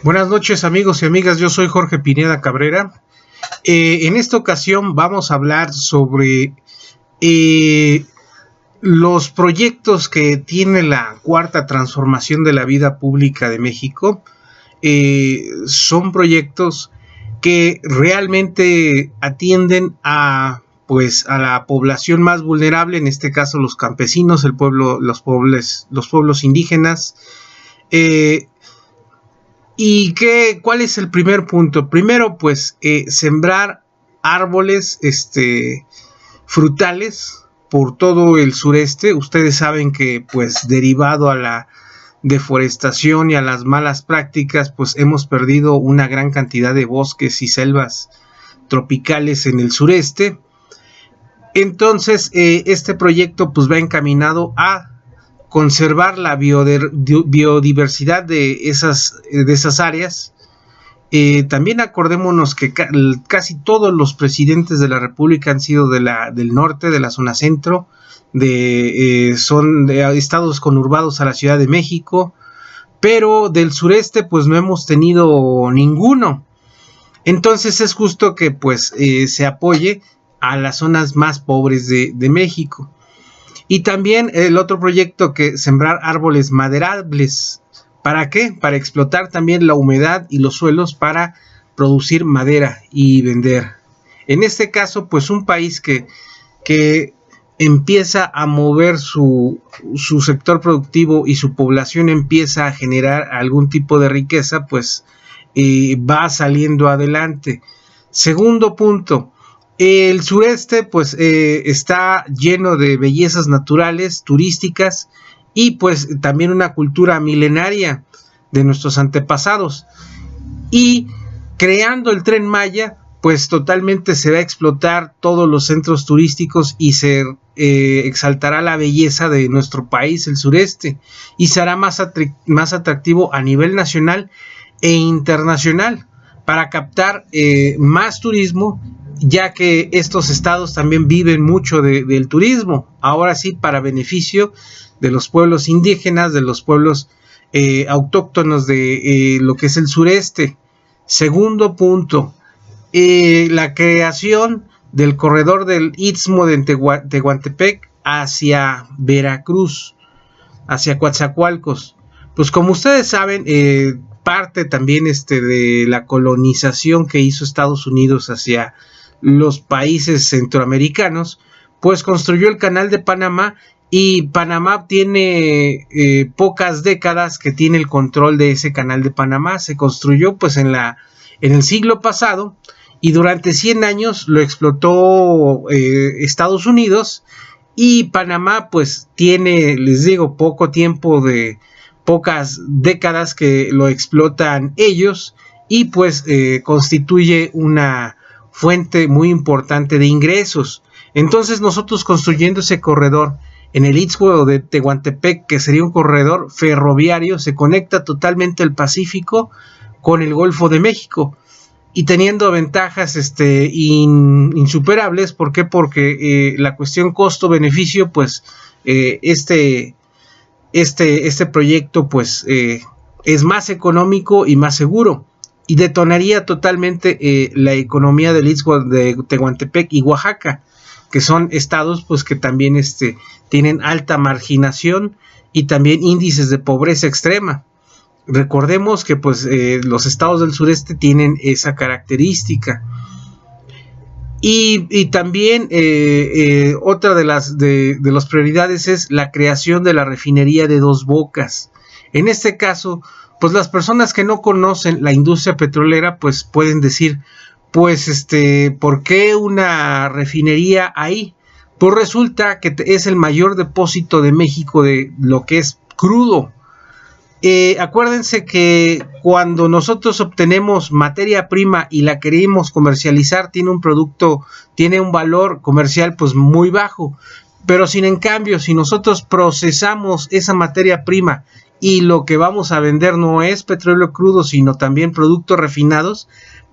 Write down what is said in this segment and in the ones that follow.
Buenas noches amigos y amigas, yo soy Jorge Pineda Cabrera. En esta ocasión vamos a hablar sobre los proyectos que tiene la cuarta transformación de la vida pública de México. Son proyectos que realmente atienden a la población más vulnerable, en este caso los campesinos, el pueblo, los pueblos indígenas. ¿Cuál es el primer punto? Primero, sembrar árboles frutales por todo el sureste. Ustedes saben que, derivado a la deforestación y a las malas prácticas, hemos perdido una gran cantidad de bosques y selvas tropicales en el sureste. Entonces, este proyecto va encaminado a conservar la biodiversidad de esas áreas. También acordémonos que casi todos los presidentes de la República han sido del norte, de la zona centro, son de estados conurbados a la Ciudad de México, pero del sureste no hemos tenido ninguno. Entonces es justo que se apoye a las zonas más pobres de México. Y también el otro proyecto, que sembrar árboles maderables. ¿Para qué? Para explotar también la humedad y los suelos para producir madera y vender. En este caso, un país que empieza a mover su sector productivo y su población empieza a generar algún tipo de riqueza, va saliendo adelante. Segundo punto. El sureste está lleno de bellezas naturales, turísticas y también una cultura milenaria de nuestros antepasados. Y creando el Tren Maya, totalmente se va a explotar todos los centros turísticos y se exaltará la belleza de nuestro país, el sureste, y será más atractivo a nivel nacional e internacional para captar más turismo, ya que estos estados también viven mucho del turismo, ahora sí para beneficio de los pueblos indígenas, de los pueblos autóctonos de lo que es el sureste. Segundo punto, la creación del corredor del Istmo de Tehuantepec hacia Veracruz, hacia Coatzacoalcos. Como ustedes saben, parte también de la colonización que hizo Estados Unidos hacia los países centroamericanos, construyó el Canal de Panamá, y Panamá tiene pocas décadas que tiene el control de ese Canal de Panamá. Se construyó en el siglo pasado y durante 100 años lo explotó Estados Unidos, y Panamá tiene, les digo, pocas décadas que lo explotan ellos, y constituye una fuente muy importante de ingresos. Entonces nosotros, construyendo ese corredor en el Istmo de Tehuantepec, que sería un corredor ferroviario, se conecta totalmente el Pacífico con el Golfo de México, y teniendo ventajas insuperables. ¿Por qué? Porque la cuestión costo-beneficio, este proyecto es más económico y más seguro, y detonaría totalmente la economía del Istmo de Tehuantepec y Oaxaca, que son estados que también tienen alta marginación y también índices de pobreza extrema. Recordemos que los estados del sureste tienen esa característica. Y también otra de las prioridades es la creación de la refinería de Dos Bocas. En este caso, las personas que no conocen la industria petrolera pueden decir, ¿por qué una refinería ahí? Resulta que es el mayor depósito de México de lo que es crudo. Acuérdense que cuando nosotros obtenemos materia prima y la queremos comercializar, tiene un valor comercial muy bajo. Pero en cambio, si nosotros procesamos esa materia prima y lo que vamos a vender no es petróleo crudo, sino también productos refinados,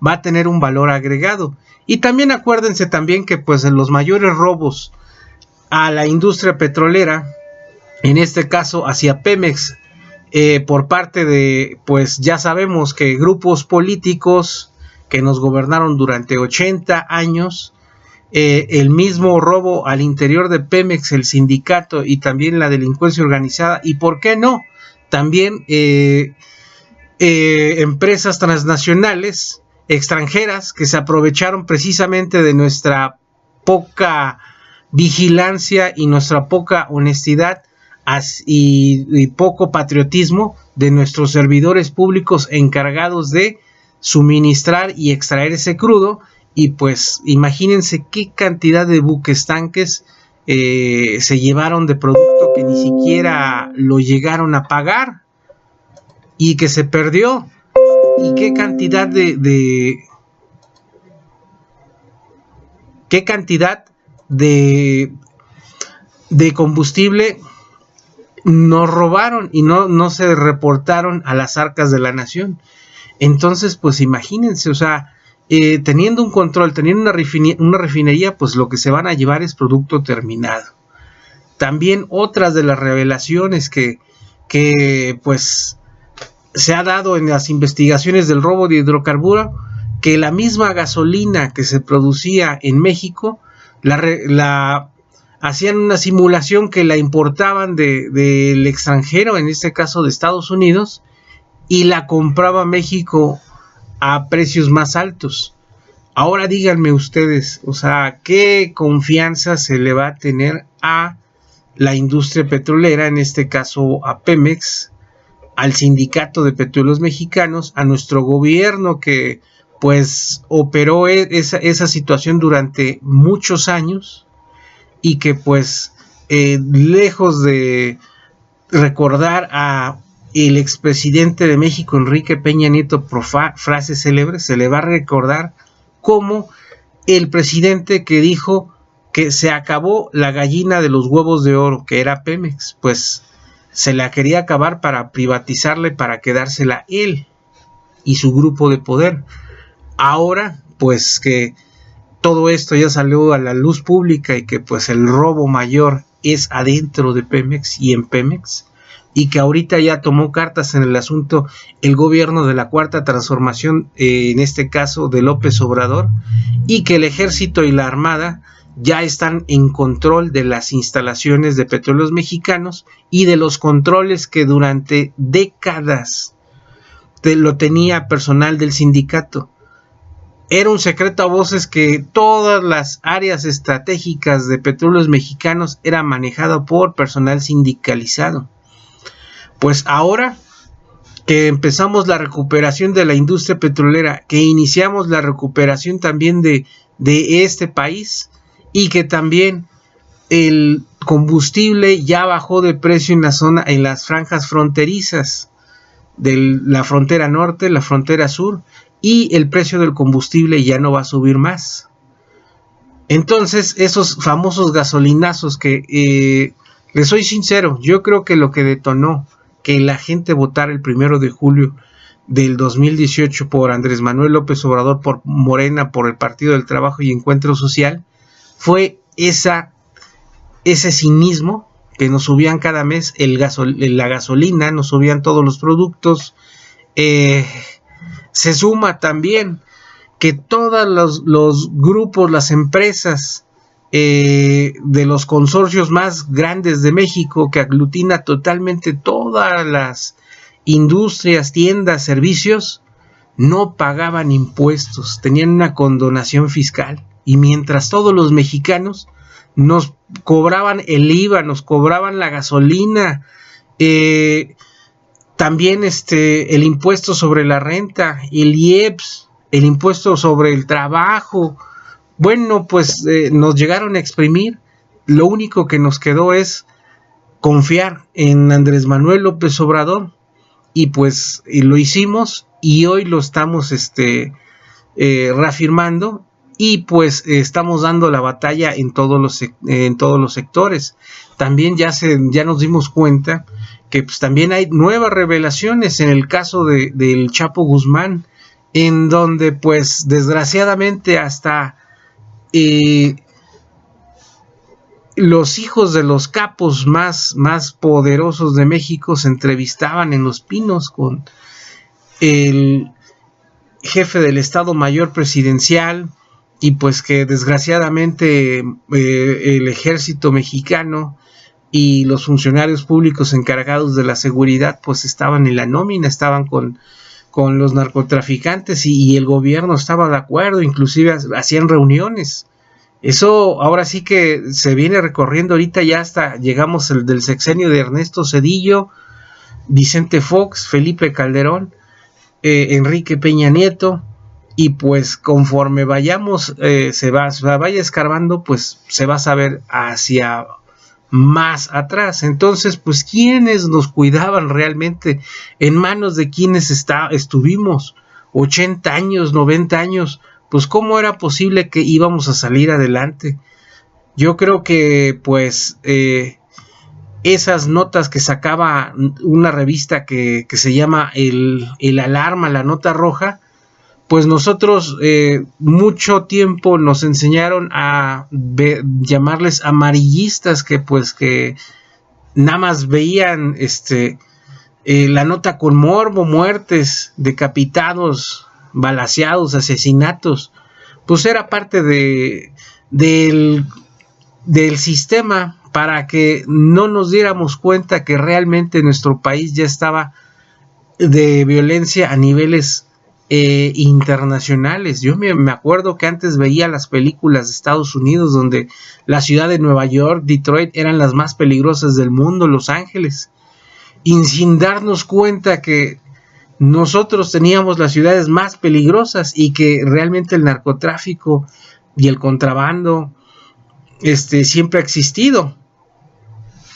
va a tener un valor agregado. Y también acuérdense también que en los mayores robos a la industria petrolera, en este caso hacia Pemex, por parte de, pues ya sabemos que grupos políticos que nos gobernaron durante 80 años, el mismo robo al interior de Pemex, el sindicato y también la delincuencia organizada, y por qué no, también empresas transnacionales extranjeras que se aprovecharon precisamente de nuestra poca vigilancia y nuestra poca honestidad y poco patriotismo de nuestros servidores públicos encargados de suministrar y extraer ese crudo. Y pues imagínense qué cantidad de buques tanques se llevaron de producto que ni siquiera lo llegaron a pagar y que se perdió, y qué cantidad de combustible nos robaron y no se reportaron a las arcas de la nación. Entonces, pues imagínense, o sea, teniendo un control, teniendo una refinería, pues lo que se van a llevar es producto terminado. También otras de las revelaciones que pues se ha dado en las investigaciones del robo de hidrocarburo, que la misma gasolina que se producía en México, hacían una simulación que la importaban del extranjero, en este caso de Estados Unidos, y la compraba México a precios más altos. Ahora díganme ustedes, o sea, ¿qué confianza se le va a tener a la industria petrolera, en este caso a Pemex, al Sindicato de Petróleos Mexicanos, a nuestro gobierno que pues operó esa situación durante muchos años y que pues lejos de recordar a el expresidente de México, Enrique Peña Nieto, por frases célebres, se le va a recordar como el presidente que dijo que se acabó la gallina de los huevos de oro, que era Pemex, pues se la quería acabar para privatizarle, para quedársela él y su grupo de poder. Ahora, pues que todo esto ya salió a la luz pública y que pues el robo mayor es adentro de Pemex y en Pemex, y que ahorita ya tomó cartas en el asunto el gobierno de la Cuarta Transformación, en este caso de López Obrador, y que el ejército y la armada ya están en control de las instalaciones de Petróleos Mexicanos y de los controles que durante décadas lo tenía personal del sindicato. Era un secreto a voces que todas las áreas estratégicas de Petróleos Mexicanos eran manejadas por personal sindicalizado. Pues ahora que empezamos la recuperación de la industria petrolera, que iniciamos la recuperación también de este país, y que también el combustible ya bajó de precio en las franjas fronterizas de la frontera norte, la frontera sur, y el precio del combustible ya no va a subir más. Entonces, esos famosos gasolinazos que, les soy sincero, yo creo que lo que detonó que la gente votara el 1 de julio del 2018 por Andrés Manuel López Obrador, por Morena, por el Partido del Trabajo y Encuentro Social, fue ese cinismo que nos subían cada mes la gasolina, nos subían todos los productos. Se suma también que todos los grupos, las empresas de los consorcios más grandes de México, que aglutina totalmente todas las industrias, tiendas, servicios, no pagaban impuestos, tenían una condonación fiscal, y mientras todos los mexicanos nos cobraban el IVA, nos cobraban la gasolina, también el impuesto sobre la renta, el IEPS, el impuesto sobre el trabajo. Bueno, pues nos llegaron a exprimir. Lo único que nos quedó es confiar en Andrés Manuel López Obrador, y pues lo hicimos, y hoy lo estamos reafirmando, y pues estamos dando la batalla en todos los sectores. También ya nos dimos cuenta que pues también hay nuevas revelaciones en el caso del Chapo Guzmán, en donde pues desgraciadamente hasta los hijos de los capos más poderosos de México se entrevistaban en Los Pinos con el jefe del Estado Mayor Presidencial, y pues que desgraciadamente el ejército mexicano y los funcionarios públicos encargados de la seguridad pues estaban en la nómina, estaban con los narcotraficantes, y el gobierno estaba de acuerdo, inclusive hacían reuniones. Eso ahora sí que se viene recorriendo ahorita, ya hasta llegamos del sexenio de Ernesto Zedillo, Vicente Fox, Felipe Calderón, Enrique Peña Nieto, y pues conforme vayamos, se vaya escarbando, pues se va a saber hacia más atrás. Entonces, pues ¿quiénes nos cuidaban realmente? ¿En manos de quienes estuvimos 80 años, 90 años? Pues ¿cómo era posible que íbamos a salir adelante? Yo creo que pues esas notas que sacaba una revista que se llama el Alarma, la Nota Roja, pues nosotros mucho tiempo nos enseñaron a llamarles amarillistas, que pues que nada más veían la nota con morbo, muertes, decapitados, balaceados, asesinatos. Pues era parte del sistema para que no nos diéramos cuenta que realmente nuestro país ya estaba de violencia a niveles internacionales. Yo me acuerdo que antes veía las películas de Estados Unidos donde la ciudad de Nueva York, Detroit eran las más peligrosas del mundo, Los Ángeles, y sin darnos cuenta que nosotros teníamos las ciudades más peligrosas y que realmente el narcotráfico y el contrabando siempre ha existido.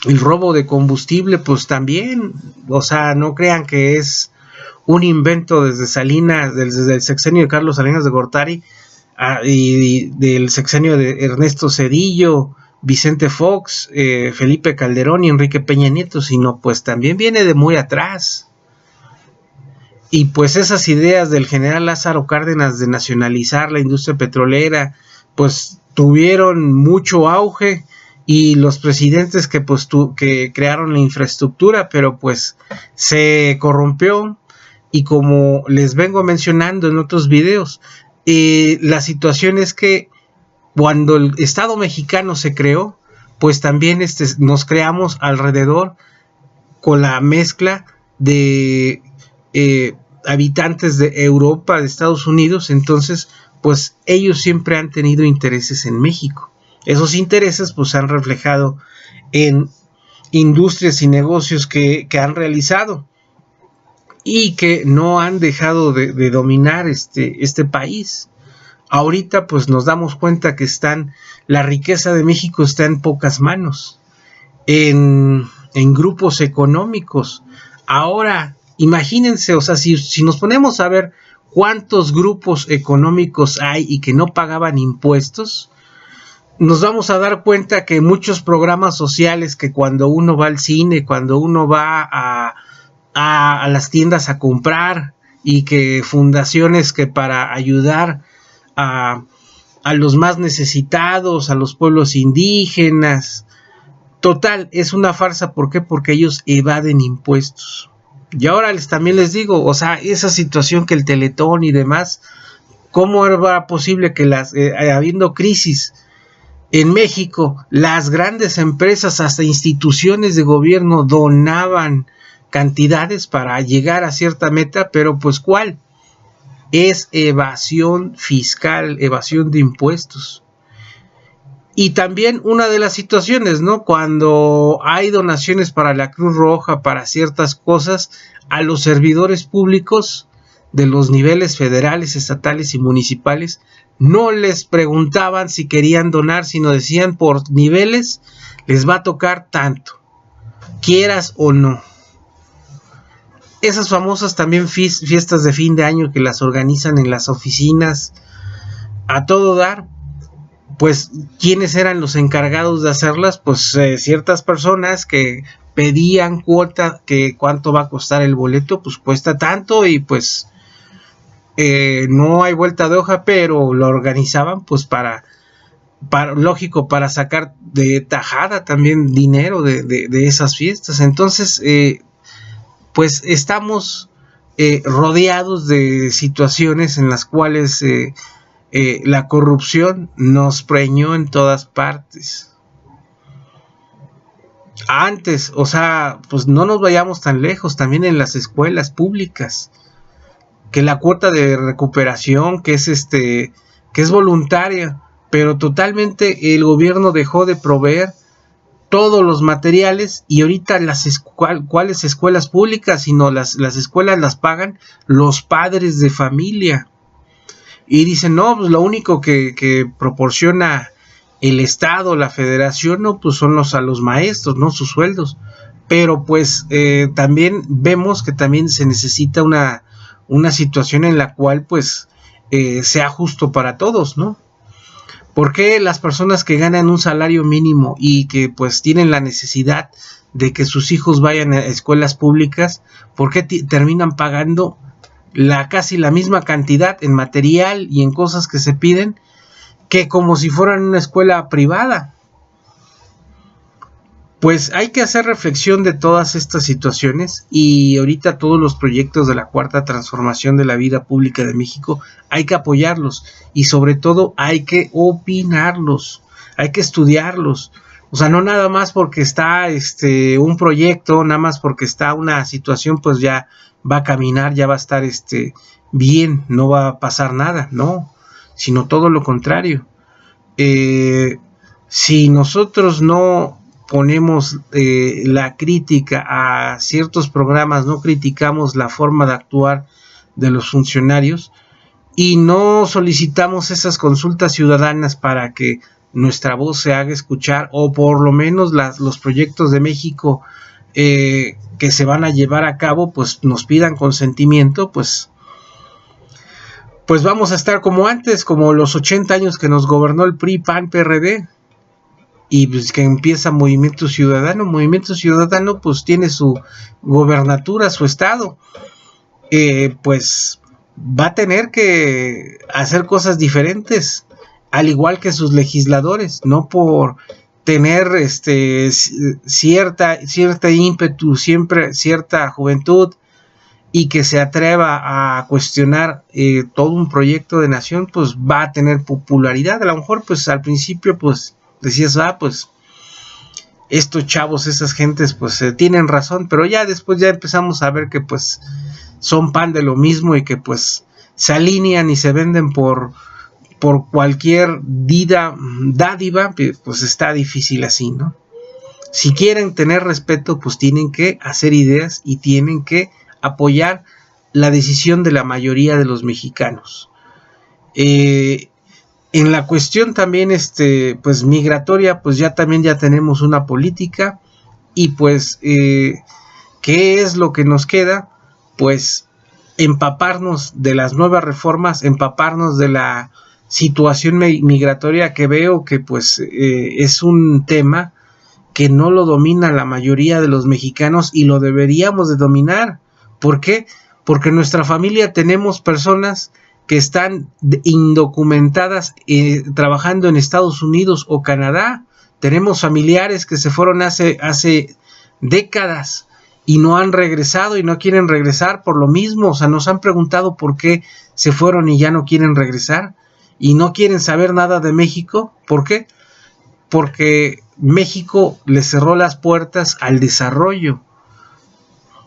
El robo de combustible pues también, o sea, no crean que es un invento desde Salinas, desde el sexenio de Carlos Salinas de Gortari y del sexenio de Ernesto Zedillo, Vicente Fox, Felipe Calderón y Enrique Peña Nieto, sino pues también viene de muy atrás. Y pues esas ideas del general Lázaro Cárdenas de nacionalizar la industria petrolera, pues tuvieron mucho auge, y los presidentes que crearon la infraestructura, pero pues se corrompió. Y como les vengo mencionando en otros videos, la situación es que cuando el Estado mexicano se creó, pues también nos creamos alrededor con la mezcla de habitantes de Europa, de Estados Unidos. Entonces pues ellos siempre han tenido intereses en México. Esos intereses pues se han reflejado en industrias y negocios que han realizado y que no han dejado de dominar este país. Ahorita pues nos damos cuenta que la riqueza de México está en pocas manos, en grupos económicos. Ahora imagínense, o sea, si nos ponemos a ver cuántos grupos económicos hay y que no pagaban impuestos, nos vamos a dar cuenta que muchos programas sociales, que cuando uno va al cine, cuando uno va a las tiendas a comprar, y que fundaciones que para ayudar a los más necesitados, a los pueblos indígenas, total, es una farsa. ¿Por qué? Porque ellos evaden impuestos. Y ahora también les digo, o sea, esa situación que el Teletón y demás, ¿cómo era posible que habiendo crisis en México, las grandes empresas, hasta instituciones de gobierno, donaban cantidades para llegar a cierta meta? Pero pues ¿cuál? Es evasión fiscal, evasión de impuestos. Y también una de las situaciones, ¿no? Cuando hay donaciones para la Cruz Roja, para ciertas cosas, a los servidores públicos de los niveles federales, estatales y municipales, no les preguntaban si querían donar, sino decían por niveles les va a tocar tanto, quieras o no. Esas famosas también fiestas de fin de año que las organizan en las oficinas a todo dar, pues ¿quiénes eran los encargados de hacerlas? Pues ciertas personas que pedían cuota, que cuánto va a costar el boleto, pues cuesta tanto, y pues no hay vuelta de hoja, pero lo organizaban pues para lógico, para sacar de tajada también dinero de esas fiestas. Entonces, pues estamos rodeados de situaciones en las cuales la corrupción nos preñó en todas partes. Antes, o sea, pues no nos vayamos tan lejos, también en las escuelas públicas, que la cuota de recuperación, que es voluntaria, pero totalmente el gobierno dejó de proveer todos los materiales, y ahorita ¿cuáles escuelas públicas? Sino las escuelas las pagan los padres de familia, y dicen, no, pues lo único que proporciona el Estado, la Federación, no, pues son a los maestros, no sus sueldos. Pero pues también vemos que también se necesita una situación en la cual pues sea justo para todos, ¿no? ¿Por qué las personas que ganan un salario mínimo y que pues tienen la necesidad de que sus hijos vayan a escuelas públicas, por qué terminan pagando casi la misma cantidad en material y en cosas que se piden, que como si fueran una escuela privada? Pues hay que hacer reflexión de todas estas situaciones, y ahorita todos los proyectos de la Cuarta Transformación de la Vida Pública de México hay que apoyarlos, y sobre todo hay que opinarlos, hay que estudiarlos. O sea, no nada más porque está un proyecto, nada más porque está una situación, pues ya va a caminar, ya va a estar bien, no va a pasar nada, no, sino todo lo contrario. Si nosotros no ponemos la crítica a ciertos programas, no criticamos la forma de actuar de los funcionarios, y no solicitamos esas consultas ciudadanas para que nuestra voz se haga escuchar, o por lo menos los proyectos de México que se van a llevar a cabo, pues nos pidan consentimiento, pues vamos a estar como antes, como los 80 años que nos gobernó el PRI, PAN, PRD, y pues que empieza Movimiento Ciudadano. Movimiento Ciudadano pues tiene su gobernatura, su estado, pues va a tener que hacer cosas diferentes, al igual que sus legisladores, no por tener cierta ímpetu, siempre cierta juventud, y que se atreva a cuestionar todo un proyecto de nación, pues va a tener popularidad. A lo mejor pues al principio pues decías, pues estos chavos, esas gentes pues tienen razón, pero ya después ya empezamos a ver que pues son pan de lo mismo, y que pues se alinean y se venden por cualquier dádiva, pues está difícil así, ¿no? Si quieren tener respeto, pues tienen que hacer ideas y tienen que apoyar la decisión de la mayoría de los mexicanos. En la cuestión también pues migratoria, pues ya tenemos una política, y pues ¿qué es lo que nos queda? Pues empaparnos de las nuevas reformas, empaparnos de la situación migratoria, que veo que pues es un tema que no lo domina la mayoría de los mexicanos, y lo deberíamos de dominar. ¿Por qué? Porque en nuestra familia tenemos personas que están indocumentadas trabajando en Estados Unidos o Canadá. Tenemos familiares que se fueron hace décadas y no han regresado y no quieren regresar por lo mismo. O sea, nos han preguntado por qué se fueron y ya no quieren regresar y no quieren saber nada de México. ¿Por qué? Porque México les cerró las puertas al desarrollo.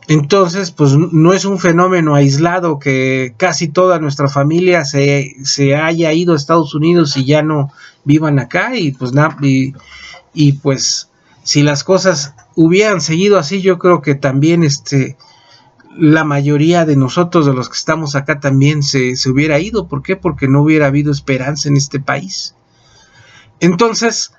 Entonces, pues no es un fenómeno aislado que casi toda nuestra familia se haya ido a Estados Unidos y ya no vivan acá, y pues pues si las cosas hubieran seguido así, yo creo que también la mayoría de nosotros, de los que estamos acá, también se hubiera ido. ¿Por qué? Porque no hubiera habido esperanza en este país. Entonces,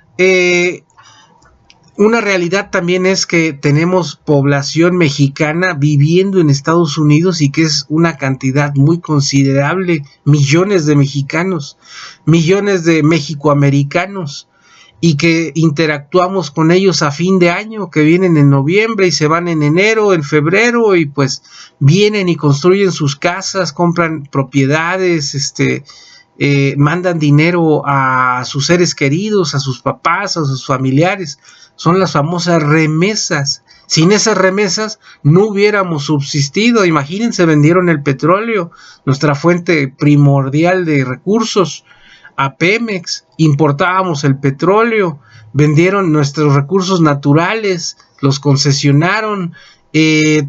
una realidad también es que tenemos población mexicana viviendo en Estados Unidos, y que es una cantidad muy considerable, millones de mexicanos, millones de mexicoamericanos, y que interactuamos con ellos a fin de año, que vienen en noviembre y se van en enero, en febrero, y pues vienen y construyen sus casas, compran propiedades, mandan dinero a sus seres queridos, a sus papás, a sus familiares. Son las famosas remesas. Sin esas remesas no hubiéramos subsistido. Imagínense, vendieron el petróleo, nuestra fuente primordial de recursos, a Pemex. Importábamos el petróleo, vendieron nuestros recursos naturales, los concesionaron.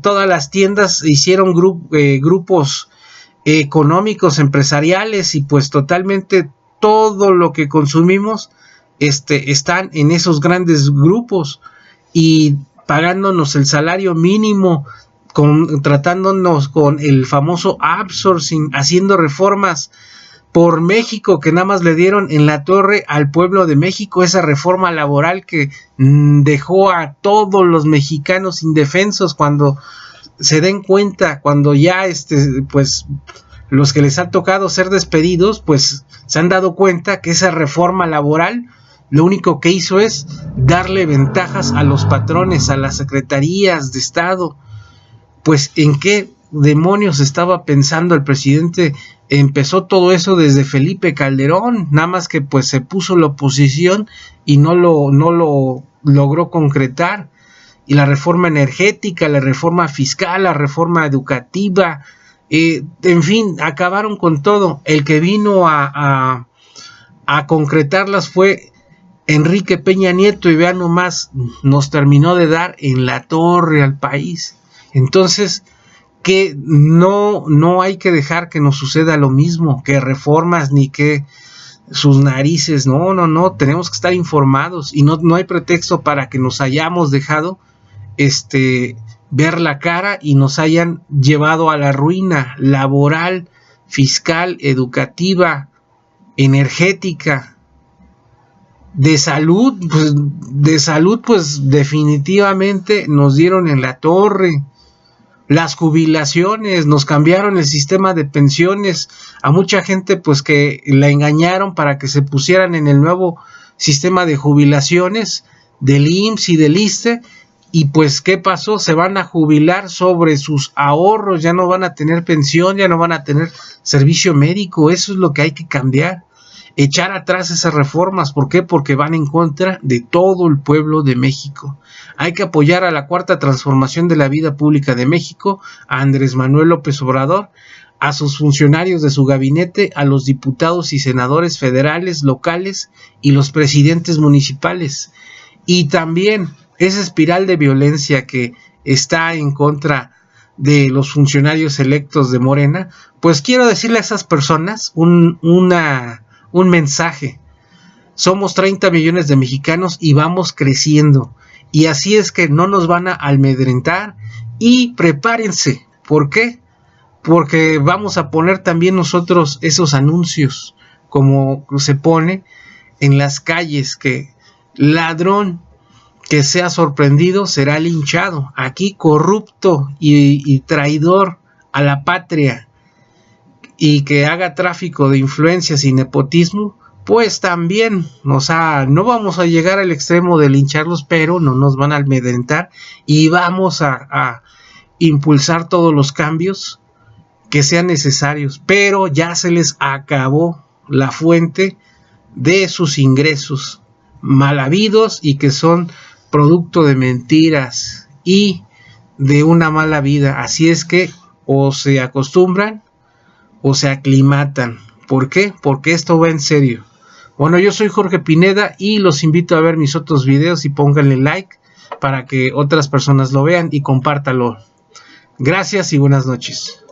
Todas las tiendas hicieron grupos económicos, empresariales, y pues totalmente todo lo que consumimos están en esos grandes grupos, y pagándonos el salario mínimo, tratándonos con el famoso outsourcing, haciendo reformas por México que nada más le dieron en la torre al pueblo de México, esa reforma laboral que dejó a todos los mexicanos indefensos. Cuando se den cuenta, cuando ya pues los que les ha tocado ser despedidos, pues se han dado cuenta que esa reforma laboral lo único que hizo es darle ventajas a los patrones, a las secretarías de Estado. Pues ¿en qué demonios estaba pensando el presidente? Empezó todo eso desde Felipe Calderón, nada más que pues se puso la oposición y no lo logró concretar. Y la reforma energética, la reforma fiscal, la reforma educativa, en fin, acabaron con todo. El que vino a concretarlas fue Enrique Peña Nieto, y vean nomás, nos terminó de dar en la torre al país. Entonces, que no hay que dejar que nos suceda lo mismo, que reformas ni que sus narices. No, tenemos que estar informados, y no hay pretexto para que nos hayamos dejado ver la cara y nos hayan llevado a la ruina laboral, fiscal, educativa, energética, de salud. Pues definitivamente nos dieron en la torre. Las jubilaciones, nos cambiaron el sistema de pensiones, a mucha gente pues que la engañaron para que se pusieran en el nuevo sistema de jubilaciones del IMSS y del ISSSTE. Y pues ¿qué pasó? Se van a jubilar sobre sus ahorros, ya no van a tener pensión, ya no van a tener servicio médico. Eso es lo que hay que cambiar, echar atrás esas reformas. ¿Por qué? Porque van en contra de todo el pueblo de México. Hay que apoyar a la cuarta transformación de la vida pública de México, a Andrés Manuel López Obrador, a sus funcionarios de su gabinete, a los diputados y senadores federales, locales y los presidentes municipales. Y también esa espiral de violencia que está en contra de los funcionarios electos de Morena, pues quiero decirle a esas personas un mensaje. Somos 30 millones de mexicanos y vamos creciendo, y así es que no nos van a amedrentar, y prepárense. ¿Por qué? Porque vamos a poner también nosotros esos anuncios, como se pone en las calles, que ladrón que sea sorprendido será linchado. Aquí corrupto y traidor a la patria, y que haga tráfico de influencias y nepotismo, pues también, no vamos a llegar al extremo de lincharlos, pero no nos van a amedrentar, y vamos a impulsar todos los cambios que sean necesarios. Pero ya se les acabó la fuente de sus ingresos mal habidos, y que son producto de mentiras y de una mala vida. Así es que o se acostumbran o se aclimatan. ¿Por qué? Porque esto va en serio. Bueno, yo soy Jorge Pineda y los invito a ver mis otros videos, y pónganle like para que otras personas lo vean y compártanlo. Gracias y buenas noches.